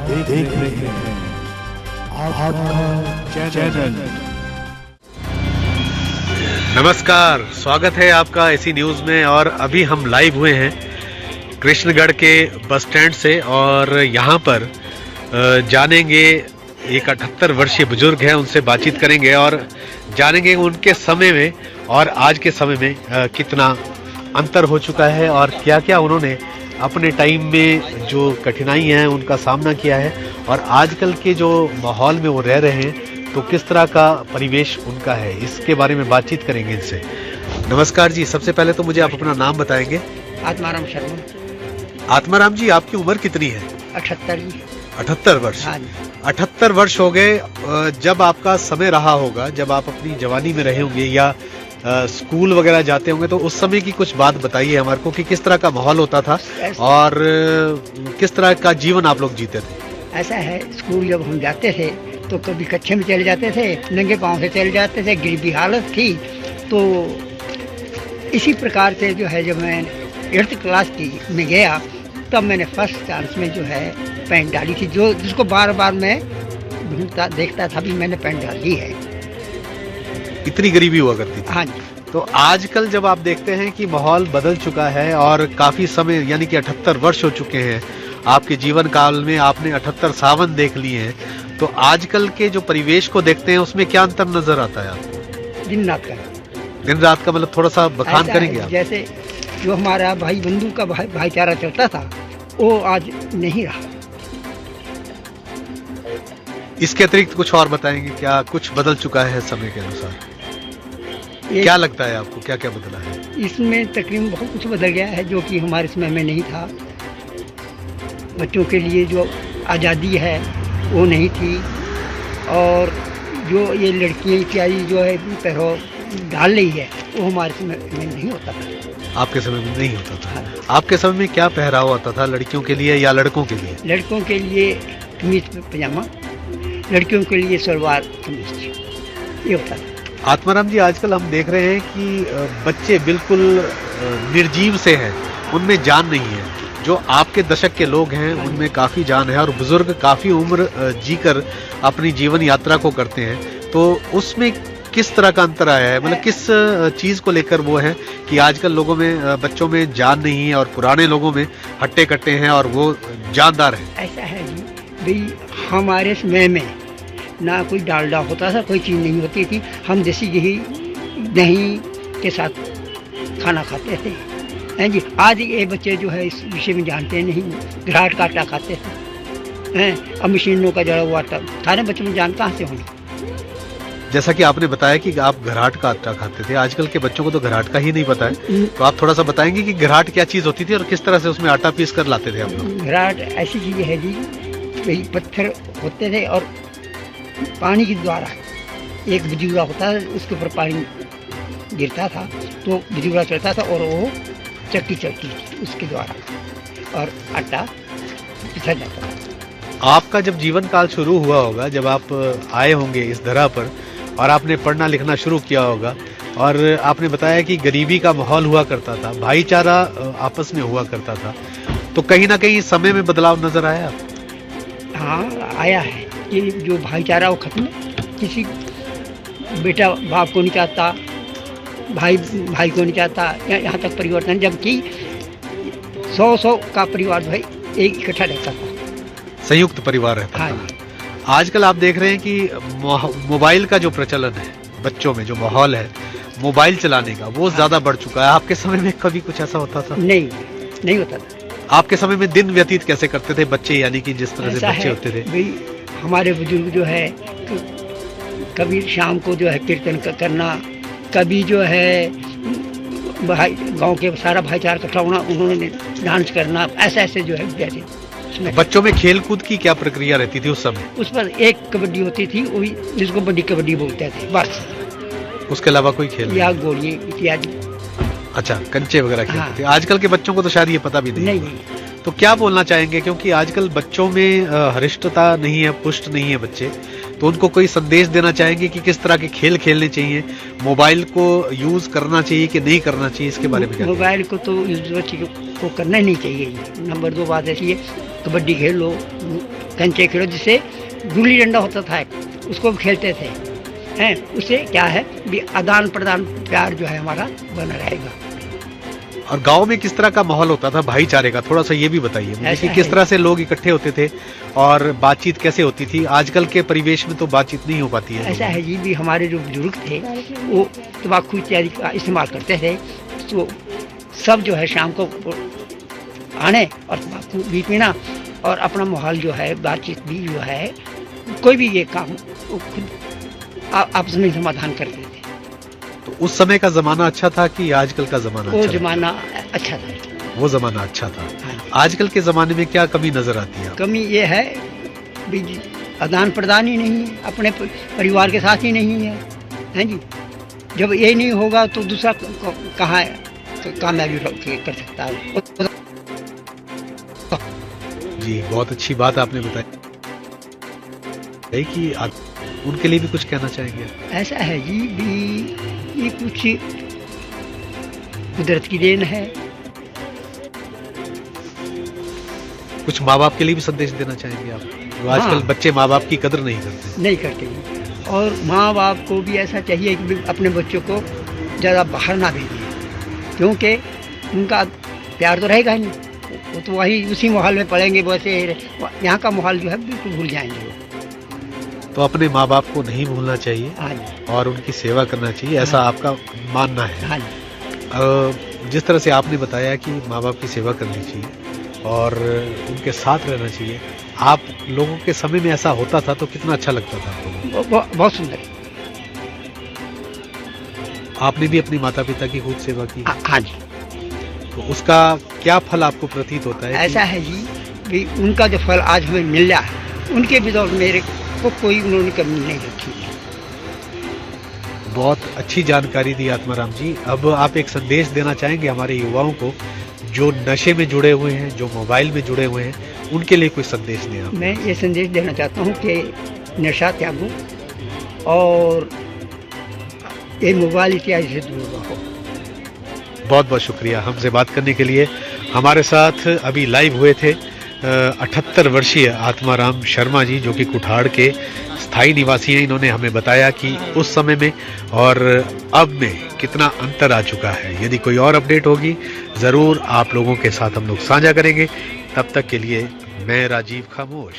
देख रहे हैं आपका चैनल। नमस्कार, स्वागत है आपका ऐसी न्यूज़ में। और अभी हम लाइव हुए हैं कृष्णगढ़ के बस स्टैंड से और यहाँ पर जानेंगे, एक 78 वर्षीय बुजुर्ग हैं, उनसे बातचीत करेंगे और जानेंगे उनके समय में और आज के समय में कितना अंतर हो चुका है और क्या क्या उन्होंने अपने टाइम में जो कठिनाई हैं उनका सामना किया है और आजकल के जो माहौल में वो रह रहे हैं तो किस तरह का परिवेश उनका है, इसके बारे में बातचीत करेंगे इनसे। नमस्कार जी, सबसे पहले तो मुझे आप अपना नाम बताएंगे। आत्माराम शर्मा। आत्माराम जी, आपकी उम्र कितनी है? 78 वर्ष। हाँ जी। 78 वर्ष हो गए। जब आपका समय रहा होगा, जब आप अपनी जवानी में रहे होंगे या स्कूल वगैरह जाते होंगे, तो उस समय की कुछ बात बताइए हमारे को कि किस तरह का माहौल होता था और किस तरह का जीवन आप लोग जीते थे। ऐसा है, स्कूल जब हम जाते थे तो कभी कच्चे में चले जाते थे, नंगे पाँव से चले जाते थे, गरीबी हालत थी। तो इसी प्रकार से जो है, जब मैं 8th क्लास में गया तब मैंने फर्स्ट चांस में जो है पैंट डाली थी, जिसको बार बार मैं ढूंढता देखता था भी मैंने पैंट डाली है। इतनी गरीबी हुआ करती थी। हाँ जी। तो आजकल जब आप देखते हैं कि माहौल बदल चुका है और काफी समय यानी कि 78 वर्ष हो चुके हैं आपके जीवन काल में, आपने 78 सावन देख लिए हैं, तो आजकल के जो परिवेश को देखते हैं उसमें क्या अंतर नजर आता है आपको? दिन रात का। दिन रात का मतलब थोड़ा सा बखान करेंगे आप? जैसे जो हमारा भाई बंधु का भाईचारा चलता था वो आज नहीं रहा। इसके अतिरिक्त कुछ और बताएंगे, क्या कुछ बदल चुका है समय के अनुसार? क्या लगता है आपको, क्या क्या बदला है? इसमें तकरीबन बहुत कुछ बदल गया है जो कि हमारे समय में नहीं था। बच्चों के लिए जो आज़ादी है वो नहीं थी और जो ये लड़कियां इत्यादि जो है पैरों डाल रही है वो हमारे समय में नहीं होता था। आपके समय में नहीं होता था? आपके समय में क्या पहरावा होता था, लड़कियों के लिए या लड़कों के लिए? लड़कों के लिए कमीज पजामा, लड़कियों के लिए सलवार कमीज, ये होता था। आत्माराम जी, आजकल हम देख रहे हैं कि बच्चे बिल्कुल निर्जीव से हैं, उनमें जान नहीं है। जो आपके दशक के लोग हैं उनमें काफ़ी जान है और बुजुर्ग काफ़ी उम्र जीकर अपनी जीवन यात्रा को करते हैं, तो उसमें किस तरह का अंतर आया है? मतलब किस चीज़ को लेकर वो है कि आजकल लोगों में, बच्चों में जान नहीं है और पुराने लोगों में हट्टे कट्टे हैं और वो जानदार हैं? ऐसा है जी भाई, हमारे समय में ना कोई डालडा होता था, कोई चीज़ नहीं होती थी। हम देसी घी दही के साथ खाना खाते थे, हैं जी। आज ये बच्चे जो है इस विषय में जानते नहीं, घराट का आटा खाते थे, हैं। अब मशीनों का जड़ा हुआ आटा सारे बच्चों में जान कहाँ से होनी? जैसा कि आपने बताया कि आप घराट का आटा खाते थे, आजकल के बच्चों को तो घराट का ही नहीं पता है, तो आप थोड़ा सा बताएंगे कि घराट क्या चीज़ होती थी और किस तरह से उसमें आटा पीस कर लाते थे आप लोग? घराट ऐसी चीज़ है जी, वही पत्थर होते थे और पानी के द्वारा एक बिजुला होता है, उसके ऊपर पानी गिरता था तो बिजुला चलता था और वो चक्की चलती थी उसके द्वारा और आटा पिसा जाता था। आपका जब जीवन काल शुरू हुआ होगा, जब आप आए होंगे इस धरा पर और आपने पढ़ना लिखना शुरू किया होगा और आपने बताया कि गरीबी का माहौल हुआ करता था, भाईचारा आपस में हुआ करता था, तो कहीं ना कहीं समय में बदलाव नजर आया आपको? हाँ, आया है कि जो भाईचारा वो खत्म, किसी बेटा बाप को नहीं चाहता, भाई को नहीं चाहता, यहाँ तक परिवर्तन, जबकि 100 का परिवार भाई एक इकट्ठा रहता था, संयुक्त परिवार रहता हाँ। था। आजकल आप देख रहे हैं कि मोबाइल का जो प्रचलन है, बच्चों में जो माहौल है मोबाइल चलाने का, वो ज्यादा बढ़ चुका है। आपके समय में कभी कुछ ऐसा होता था? नहीं होता था। आपके समय में दिन व्यतीत कैसे करते थे बच्चे, यानी कि जिस तरह से बच्चे होते थे? भाई हमारे बुजुर्ग जो है कभी शाम को जो है कीर्तन करना, कभी जो है भाई गांव के सारा भाईचारा इकट्ठा होना, उन्होंने डांस करना, ऐसे जो है व्यतीत। बच्चों में खेल कूद की क्या प्रक्रिया रहती थी उस समय? उस पर एक कबड्डी होती थी, वही जिसको बड़ी कबड्डी बोलते थे, बस। उसके अलावा कोई खेल या गोली इत्यादि। अच्छा, कंचे वगैरह खेलते हाँ। थे। आजकल के बच्चों को तो शायद ये पता भी नहीं। तो क्या बोलना चाहेंगे, क्योंकि आजकल बच्चों में हरिष्टता नहीं है, पुष्ट नहीं है बच्चे, तो उनको कोई संदेश देना चाहेंगे कि किस तरह के खेल खेलने चाहिए, मोबाइल को यूज करना चाहिए कि नहीं करना चाहिए, इसके बारे में क्या? मोबाइल को तो यूज को करना ही नहीं चाहिए। नंबर 2 बात ऐसी है कबड्डी खेल लो, कंचे खेलो, जिससे गुल्ली डंडा होता था उसको भी खेलते थे हैं। उससे क्या है भी आदान प्रदान प्यार जो है हमारा बना रहेगा। और गांव में किस तरह का माहौल होता था भाईचारे का, थोड़ा सा ये भी बताइए मुझे कि किस तरह से लोग इकट्ठे होते थे और बातचीत कैसे होती थी। आजकल के परिवेश में तो बातचीत नहीं हो पाती है। ऐसा है जी, भी हमारे जो बुजुर्ग थे वो तम्बाकू इत्यादि का इस्तेमाल करते थे, तो सब जो है शाम को आने और तम्बाकू भी पीना और अपना माहौल जो है बातचीत भी जो है कोई भी ये काम वो खुद आपस में समाधान करते थे। तो उस समय का जमाना अच्छा था कि आजकल का जमाना? वो अच्छा जमाना अच्छा था। वो जमाना अच्छा था। हाँ। आजकल के जमाने में क्या कमी नजर आती है? कमी ये है भी आदान प्रदान ही नहीं है, अपने परिवार के साथ ही नहीं है, हैं जी। जब ये नहीं होगा तो दूसरा कहाँ कामयाबी कर सकता है। जी, बहुत अच्छी बात आपने बताई कि उनके लिए भी कुछ कहना चाहेंगे? ऐसा है जी भी ये कुछ कुदरत की देन है। कुछ माँ बाप के लिए भी संदेश देना चाहेंगे आप, जो आजकल हाँ। बच्चे माँ बाप की कदर नहीं करते? नहीं करते जी। और माँ बाप को भी ऐसा चाहिए कि अपने बच्चों को ज़्यादा बाहर ना भेजिए, क्योंकि उनका प्यार तो रहेगा ही नहीं, वो तो वही उसी माहौल में पढ़ेंगे, वैसे यहाँ का माहौल जो है बिल्कुल भूल जाएंगे वो। तो अपने माँ बाप को नहीं भूलना चाहिए हाँ जी, और उनकी सेवा करना चाहिए, ऐसा आपका मानना है? हाँ जी। जिस तरह से आपने बताया कि माँ बाप की सेवा करनी चाहिए और उनके साथ रहना चाहिए, आप लोगों के समय में ऐसा होता था तो कितना अच्छा लगता था आपको? बहुत सुंदर। आपने भी अपने माता पिता की खूब सेवा की? हाँ जी। तो उसका क्या फल आपको प्रतीत होता है? ऐसा है जी भी उनका जो फल आज हमें मिल रहा है, उनके भी दौर मेरे को कोई उन्होंने कमी नहीं रखी है। बहुत अच्छी जानकारी दी आत्माराम जी। अब आप एक संदेश देना चाहेंगे हमारे युवाओं को जो नशे में जुड़े हुए हैं, जो मोबाइल में जुड़े हुए हैं, उनके लिए कोई संदेश दें आप? मैं ये संदेश देना चाहता हूँ कि नशा त्यागो और ये मोबाइल इत्यादि से दूर रहो। बहुत बहुत शुक्रिया हमसे बात करने के लिए। हमारे साथ अभी लाइव हुए थे 78 वर्षीय आत्माराम शर्मा जी, जो कि कुठाड़ के स्थायी निवासी हैं। इन्होंने हमें बताया कि उस समय में और अब में कितना अंतर आ चुका है। यदि कोई और अपडेट होगी ज़रूर आप लोगों के साथ हम लोग साझा करेंगे। तब तक के लिए मैं राजीव खामोश।